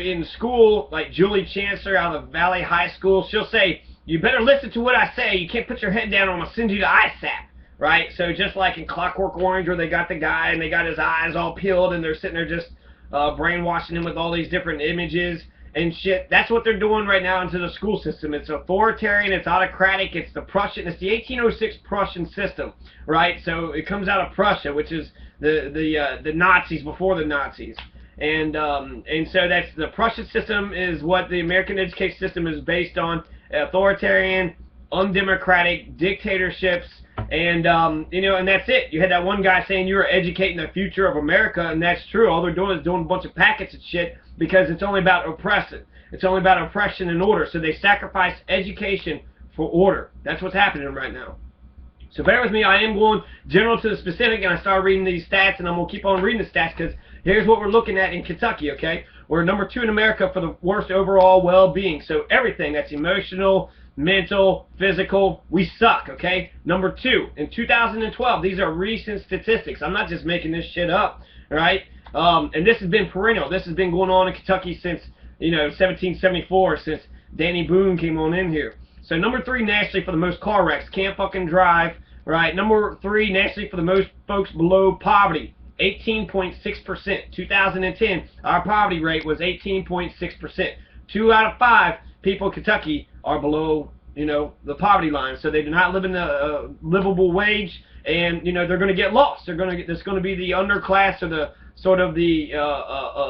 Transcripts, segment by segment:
in school, like Julie Chancellor out of Valley High School, she'll say, you better listen to what I say. You can't put your head down or I'm going to send you to ISAP. Right? So just like in Clockwork Orange where they got the guy and they got his eyes all peeled and they're sitting there just brainwashing him with all these different images and shit. That's what they're doing right now into the school system. It's authoritarian, it's autocratic, it's the Prussian, it's the 1806 Prussian system, right? So it comes out of Prussia, which is the Nazis before the Nazis. And so that's the Prussian system is what the American education system is based on. Authoritarian, undemocratic dictatorships, and you know, and that's it. You had that one guy saying you were educating the future of America, and that's true. All they're doing is doing a bunch of packets of shit because it's only about oppressing. It's only about oppression and order. So they sacrifice education for order. That's what's happening right now. So bear with me. I am going general to the specific, and I started reading these stats, and I'm going to keep on reading the stats because here's what we're looking at in Kentucky, okay? We're number 2 in America for the worst overall well-being. So everything that's emotional, mental, physical, we suck, okay? Number 2, in 2012, these are recent statistics. I'm not just making this shit up, right? And this has been perennial. This has been going on in Kentucky since, you know, 1774, since Danny Boone came on in here. So number 3 nationally for the most car wrecks, can't fucking drive, right? Number 3 nationally for the most folks below poverty, 18.6%. 2010, our poverty rate was 18.6%. 2 out of 5 people in Kentucky are below, you know, the poverty line, so they do not live in a livable wage, and you know they're going to get lost. They're going to get. There's going to be the underclass or the sort of the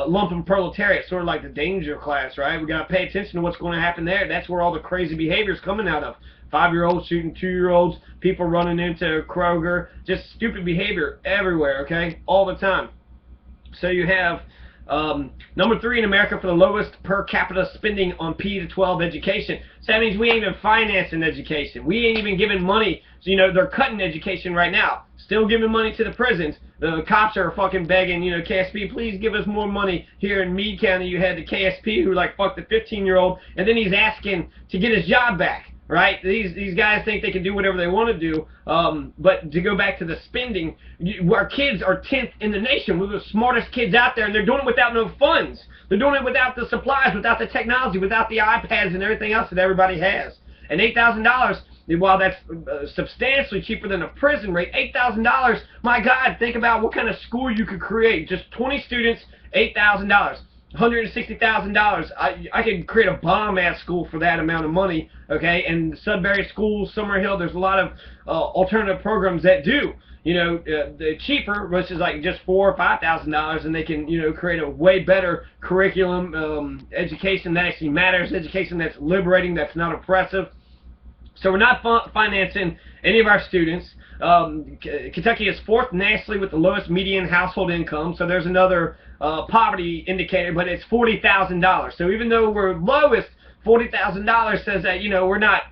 lumpen proletariat, sort of like the danger class, right? We got to pay attention to what's going to happen there. That's where all the crazy behavior is coming out of. 5-year-olds shooting 2-year-olds, people running into Kroger, just stupid behavior everywhere, okay, all the time. So you have number 3 in America for the lowest per capita spending on P to 12 education. So that means we ain't even financing education. We ain't even giving money. So, you know, they're cutting education right now. Still giving money to the prisons. The cops are fucking begging, you know, KSP, please give us more money. Here in Meade County, you had the KSP who, like, fucked the 15-year-old, and then he's asking to get his job back. Right? These guys think they can do whatever they want to do, but to go back to the spending, our kids are 10th in the nation. We're the smartest kids out there, and they're doing it without no funds. They're doing it without the supplies, without the technology, without the iPads and everything else that everybody has. And $8,000, while that's substantially cheaper than a prison rate, $8,000, my God, think about what kind of school you could create. Just 20 students, $8,000. $160,000. I could create a bomb-ass school for that amount of money, okay? And Sudbury Schools, Summerhill, there's a lot of alternative programs that do, you know, the cheaper, which is like just $4,000 or $5,000, and they can, you know, create a way better curriculum, education that actually matters, education that's liberating, that's not oppressive. So we're not financing any of our students. Kentucky is 4th nationally with the lowest median household income, so there's another poverty indicator, but it's $40,000. So even though we're lowest, $40,000 says that, you know, we're not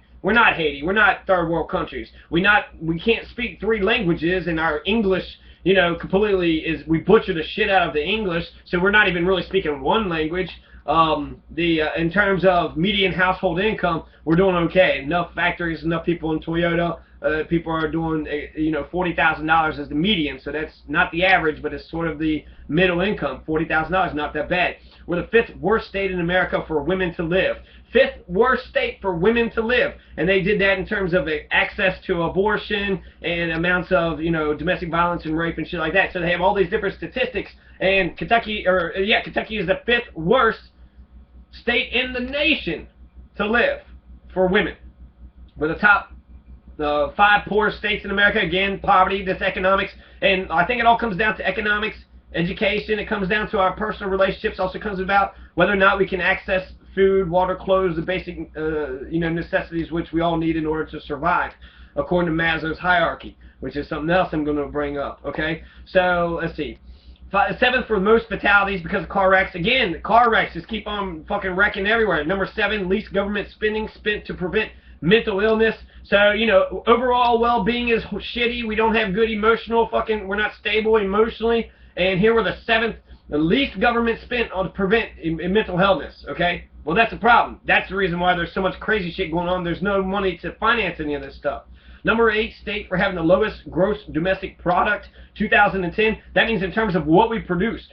Haiti, we're not third world countries. We can't speak 3 languages, and our English, you know, completely we butcher the shit out of the English, so we're not even really speaking one language. In terms of median household income, we're doing okay. Enough factories, enough people in Toyota. People are doing, you know, $40,000 as the median, so that's not the average, but it's sort of the middle income. $40,000, not that bad. We're the 5th worst state in America for women to live. 5th worst state for women to live, and they did that in terms of access to abortion and amounts of, you know, domestic violence and rape and shit like that. So they have all these different statistics, and Kentucky is the 5th worst state in the nation to live for women. We're the top 5 poorest states in America. Again, poverty, this economics, and I think it all comes down to economics, education. It comes down to our personal relationships. Also comes about whether or not we can access food, water, clothes, the basic you know, necessities which we all need in order to survive, according to Maslow's hierarchy, which is something else I'm going to bring up. Okay, so let's see. 7th for most fatalities because of car wrecks. Again, car wrecks just keep on fucking wrecking everywhere. Number 7, least government spending spent to prevent mental illness. So, you know, overall well-being is shitty. We don't have good emotional we're not stable emotionally. And here we're the 7th, the least government spent on to prevent mental illness, okay? Well, that's a problem. That's the reason why there's so much crazy shit going on. There's no money to finance any of this stuff. Number 8 state for having the lowest gross domestic product, 2010. That means in terms of what we produce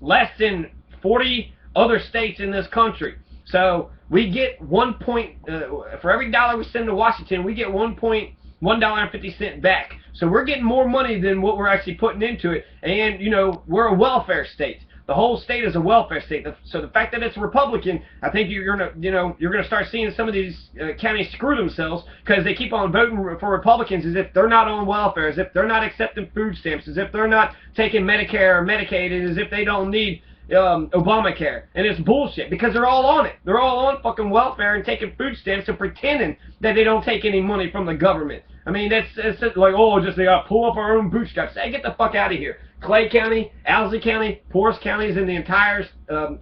less than 40 other states in this country. So we get for every dollar we send to Washington, we get $1.50 back. So we're getting more money than what we're actually putting into it. And, you know, we're a welfare state. The whole state is a welfare state. So the fact that it's Republican, I think you're gonna start seeing some of these counties screw themselves because they keep on voting for Republicans as if they're not on welfare, as if they're not accepting food stamps, as if they're not taking Medicare or Medicaid, and as if they don't need Obamacare. And it's bullshit because they're all on it. They're all on fucking welfare and taking food stamps and pretending that they don't take any money from the government. I mean, it's like, oh, just they gotta pull up our own bootstraps. Hey, get the fuck out of here. Clay County, Owsley County, poorest counties in the entire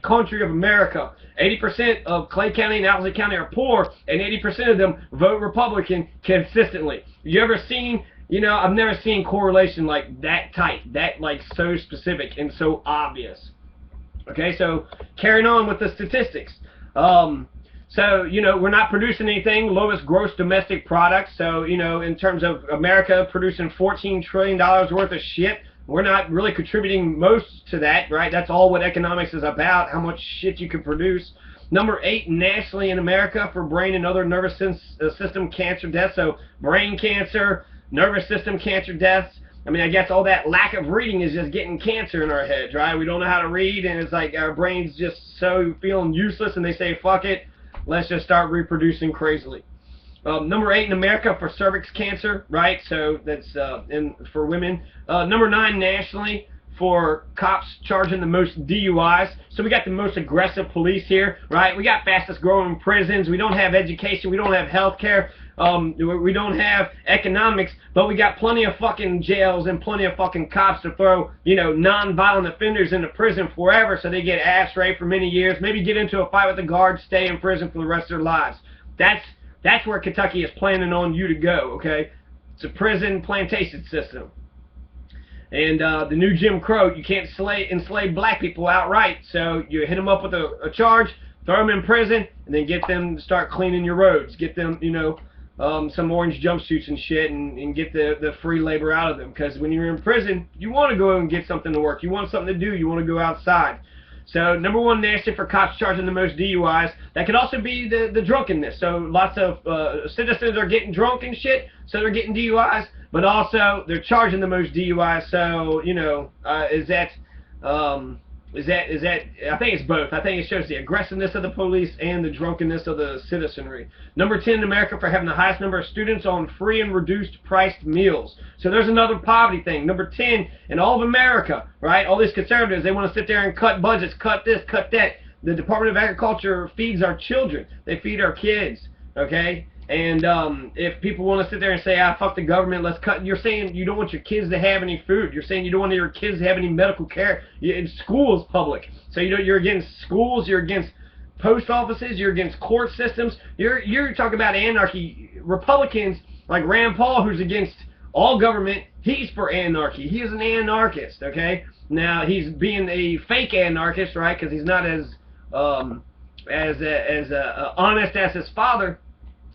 country of America. 80% of Clay County and Owsley County are poor, and 80% of them vote Republican consistently. You ever seen, you know, I've never seen correlation like that tight, that like so specific and so obvious. Okay, so carrying on with the statistics. So, you know, we're not producing anything, lowest gross domestic product. So, you know, in terms of America producing $14 trillion worth of shit, we're not really contributing most to that, right? That's all what economics is about, how much shit you can produce. Number 8 nationally in America for brain and other nervous system cancer deaths. So brain cancer, nervous system cancer deaths. I mean, I guess all that lack of reading is just getting cancer in our heads, right? We don't know how to read, and it's like our brain's just so feeling useless, and they say, fuck it, let's just start reproducing crazily. Number 8 in America for cervix cancer, right? So that's for women. Number 9 nationally for cops charging the most DUIs. So we got the most aggressive police here, right? We got fastest growing prisons. We don't have education. We don't have health care. We don't have economics, but we got plenty of fucking jails and plenty of fucking cops to throw, you know, non-violent offenders into prison forever so they get ass raped for many years, maybe get into a fight with the guards, stay in prison for the rest of their lives. That's where Kentucky is planning on you to go, okay? It's a prison plantation system. And the new Jim Crow, you can't enslave black people outright, so you hit them up with a charge, throw them in prison, and then get them to start cleaning your roads. Get them, you know, some orange jumpsuits and shit, and get the free labor out of them. Because when you're in prison, you want to go and get something to work. You want something to do. You want to go outside. So number 1 national for cops charging the most DUIs. That could also be the drunkenness. So lots of citizens are getting drunk and shit, so they're getting DUIs. But also they're charging the most DUIs. So, you know, is that I think it's both. I think it shows the aggressiveness of the police and the drunkenness of the citizenry. Number 10 in America for having the highest number of students on free and reduced priced meals. So there's another poverty thing. Number 10 in all of America, right? All these conservatives, they want to sit there and cut budgets, cut this, cut that. The Department of Agriculture feeds our children. They feed our kids, okay? And if people want to sit there and say, fuck the government, let's cut, you're saying you don't want your kids to have any food. You're saying you don't want your kids to have any medical care. School is public. So you're against schools, you're against post offices, you're against court systems. You're talking about anarchy. Republicans, like Rand Paul, who's against all government, he's for anarchy. He is an anarchist, okay? Now, he's being a fake anarchist, right, because he's not as honest as his father.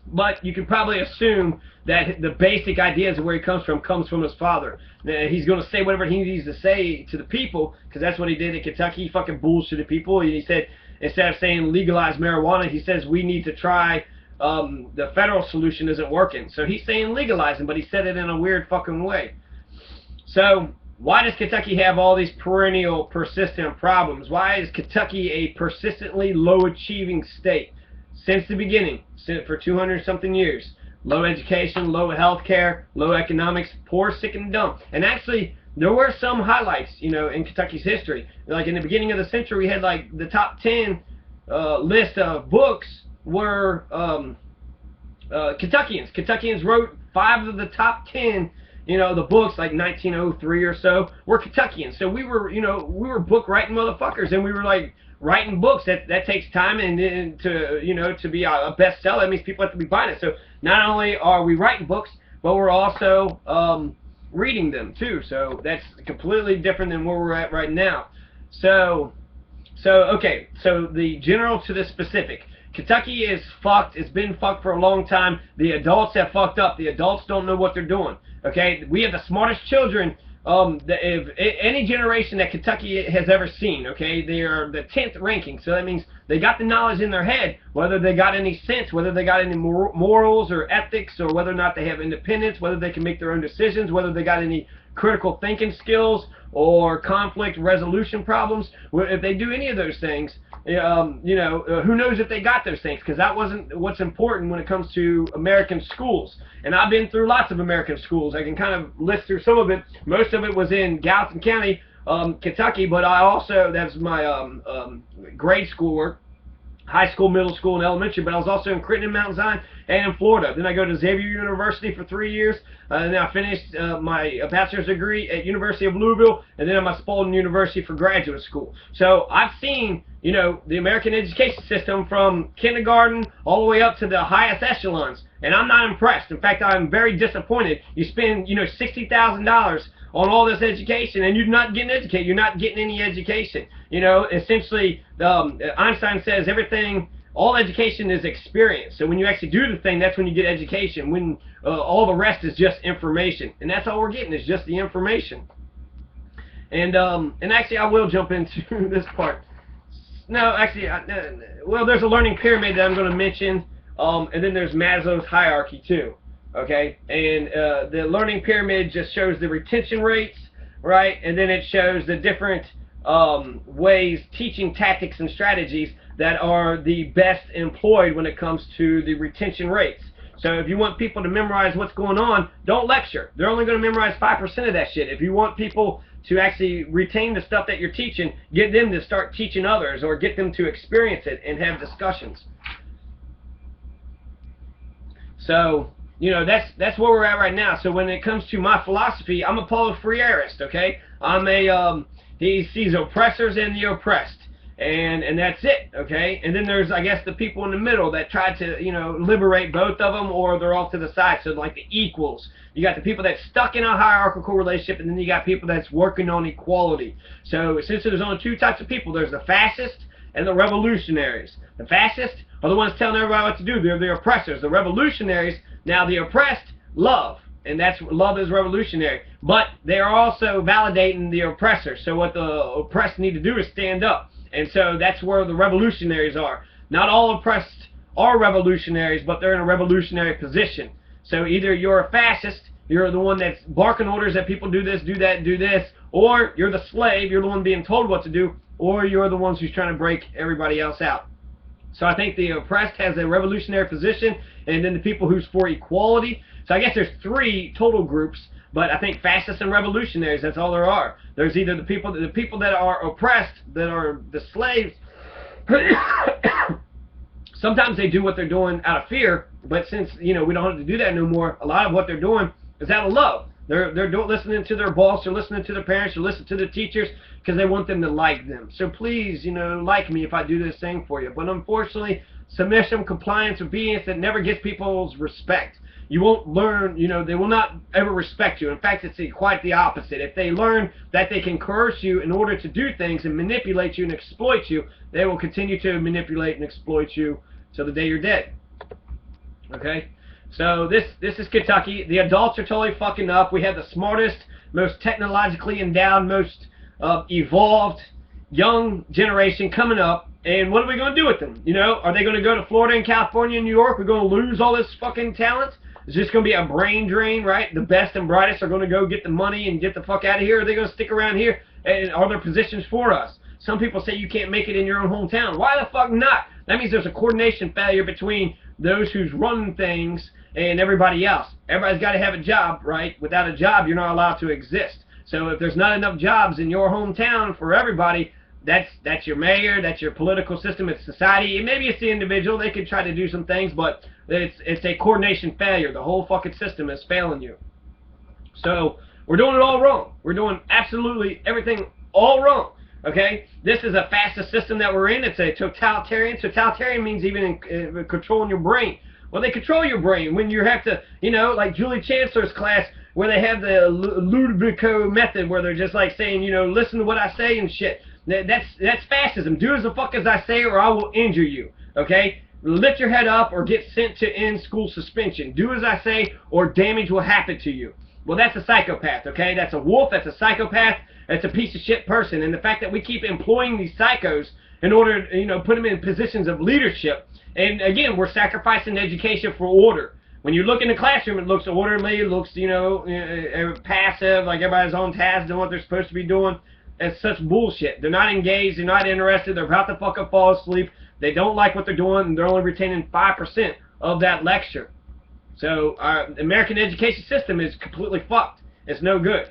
But you can probably assume that the basic ideas of where he comes from his father. Now, he's going to say whatever he needs to say to the people, because that's what he did in Kentucky. He fucking bullshitted people. He said, instead of saying legalize marijuana, he says we need to try, the federal solution isn't working. So he's saying legalize them, but he said it in a weird fucking way. So why does Kentucky have all these perennial, persistent problems? Why is Kentucky a persistently low-achieving state? Since the beginning, for 200-something years. Low education, low health care, low economics, poor, sick, and dumb. And actually, there were some highlights, you know, in Kentucky's history. Like in the beginning of the century, we had like the top 10 list of books were Kentuckians. Kentuckians wrote 5 of the top 10, you know, the books, like 1903 or so, were Kentuckians. So we were, you know, we were book writing motherfuckers, and we were like writing books. That takes time, and to, you know, to be a bestseller, that means people have to be buying it. So not only are we writing books, but we're also reading them too. So that's completely different than where we're at right now. So okay, so the general to the specific. Kentucky is fucked. It's been fucked for a long time. The adults have fucked up. The adults don't know what they're doing. Okay, we have the smartest children if any generation that Kentucky has ever seen, okay, they are the 10th ranking. So that means they got the knowledge in their head, whether they got any sense, whether they got any morals or ethics, or whether or not they have independence, whether they can make their own decisions, whether they got any critical thinking skills or conflict resolution problems. If they do any of those things, who knows if they got those things, because that wasn't what's important when it comes to American schools. And I've been through lots of American schools. I can kind of list through some of it. Most of it was in Gallatin County, Kentucky, but I also, that's my grade school work, high school, middle school, and elementary, but I was also in Crittenden, Mount Zion, and in Florida. Then I go to Xavier University for 3 years, and then I finished my bachelor's degree at University of Louisville, and then I'm at Spalding University for graduate school. So I've seen, the American education system from kindergarten all the way up to the highest echelons, and I'm not impressed. In fact, I'm very disappointed. You spend, $60,000 on all this education, and you're not getting educated. You're not getting any education. Essentially, Einstein says all education is experience. So when you actually do the thing, that's when you get education. When all the rest is just information, and that's all we're getting is just the information. And actually, I will jump into this part. No, actually, there's a learning pyramid that I'm going to mention, and then there's Maslow's hierarchy too. Okay, and the learning pyramid just shows the retention rates, right? And then it shows the different ways, teaching tactics and strategies that are the best employed when it comes to the retention rates. So if you want people to memorize what's going on, don't lecture. They're only going to memorize 5% of that shit. If you want people to actually retain the stuff that you're teaching, get them to start teaching others, or get them to experience it and have discussions. So, that's where we're at right now. So when it comes to my philosophy, I'm a Paulo Freireist, okay? He sees oppressors and the oppressed, and that's it, okay? And then there's, I guess, the people in the middle that try to, liberate both of them, or they're off to the side. So like the equals. You got the people that's stuck in a hierarchical relationship, and then you got people that's working on equality. So essentially there's only two types of people. There's the fascists and the revolutionaries. The fascists are the ones telling everybody what to do. They're the oppressors. The revolutionaries, now the oppressed, love. And love is revolutionary. But they are also validating the oppressor. So what the oppressed need to do is stand up. And so that's where the revolutionaries are. Not all oppressed are revolutionaries, but they're in a revolutionary position. So either you're a fascist, you're the one that's barking orders that people do this, do that, do this, or you're the slave, you're the one being told what to do, or you're the ones who's trying to break everybody else out. So I think the oppressed has a revolutionary position, and then the people who's for equality. So I guess there's 3 total groups, but I think fascists and revolutionaries, that's all there are. There's either the people that are oppressed, that are the slaves. Sometimes they do what they're doing out of fear, but since we don't have to do that no more, a lot of what they're doing is out of love. They're listening to their boss, they're listening to their parents, they're listening to the teachers because they want them to like them. So please, like me if I do this thing for you. But unfortunately, submission, compliance, obedience, that never gets people's respect. You won't learn, they will not ever respect you. In fact, it's quite the opposite. If they learn that they can coerce you in order to do things and manipulate you and exploit you, they will continue to manipulate and exploit you till the day you're dead. Okay? So this is Kentucky. The adults are totally fucking up. We have the smartest, most technologically endowed, most evolved young generation coming up. And what are we going to do with them? Are they going to go to Florida and California and New York? We're going to lose all this fucking talent? It's just going to be a brain drain, right? The best and brightest are going to go get the money and get the fuck out of here. Or are they going to stick around here? And are there positions for us? Some people say you can't make it in your own hometown. Why the fuck not? That means there's a coordination failure between those who's running things and everybody else. Everybody's got to have a job, right? Without a job, you're not allowed to exist. So if there's not enough jobs in your hometown for everybody, that's your mayor, that's your political system, it's society. Maybe it's the individual. They could try to do some things, but it's a coordination failure. The whole fucking system is failing you. So we're doing it all wrong. We're doing absolutely everything all wrong. Okay? This is a fascist system that we're in. It's a totalitarian. Totalitarian means even controlling your brain. Well, they control your brain when you have to, like Julie Chancellor's class, where they have the Ludovico method, where they're just like saying, listen to what I say and shit. That's fascism. Do as the fuck as I say, or I will injure you. Okay? Lift your head up or get sent to in-school suspension. Do as I say, or damage will happen to you. Well, that's a psychopath, okay? That's a wolf, that's a psychopath, that's a piece of shit person. And the fact that we keep employing these psychos in order to, put them in positions of leadership. And again, we're sacrificing education for order. When you look in the classroom, it looks orderly, it looks, passive, like everybody's on task doing what they're supposed to be doing. It's such bullshit. They're not engaged, they're not interested, they're about to fucking fall asleep. They don't like what they're doing, and they're only retaining 5% of that lecture. So our American education system is completely fucked. It's no good.